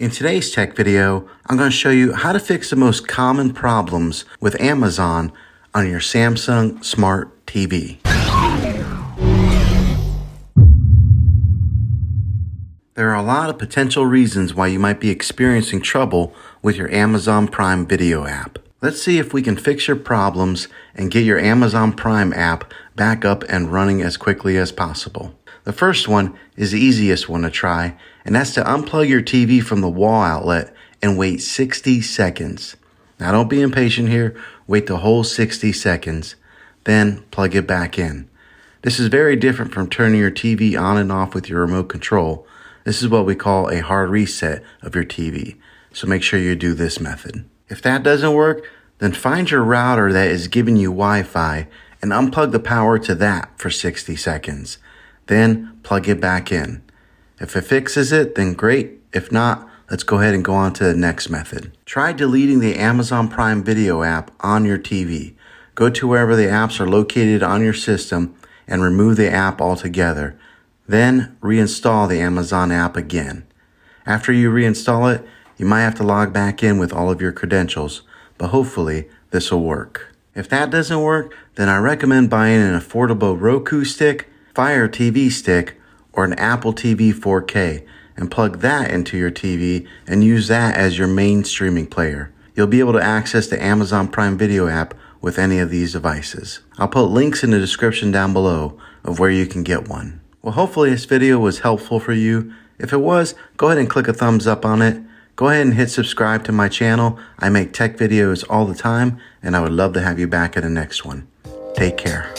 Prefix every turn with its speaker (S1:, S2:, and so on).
S1: In today's tech video, I'm going to show you how to fix the most common problems with Amazon on your Samsung Smart TV. There are a lot of potential reasons why you might be experiencing trouble with your Amazon Prime Video app. Let's see if we can fix your problems and get your Amazon Prime app back up and running as quickly as possible. The first one is the easiest one to try, and that's to unplug your TV from the wall outlet and wait 60 seconds. Now don't be impatient here, wait the whole 60 seconds, then plug it back in. This is very different from turning your TV on and off with your remote control. This is what we call a hard reset of your TV, so make sure you do this method. If that doesn't work, then find your router that is giving you Wi-Fi and unplug the power to that for 60 seconds. Then plug it back in. If it fixes it, then great. If not, let's go ahead and go on to the next method. Try deleting the Amazon Prime Video app on your TV. Go to wherever the apps are located on your system and remove the app altogether. Then reinstall the Amazon app again. After you reinstall it, you might have to log back in with all of your credentials, but hopefully this will work. If that doesn't work, then I recommend buying an affordable Roku stick, Fire TV stick, or an Apple TV 4K and plug that into your TV and use that as your main streaming player. You'll be able to access the Amazon Prime Video app with any of these devices. I'll put links in the description down below of where you can get one. Well, hopefully this video was helpful for you. If it was, go ahead and click a thumbs up on it. Go ahead and hit subscribe to my channel. I make tech videos all the time, and I would love to have you back at the next one. Take care.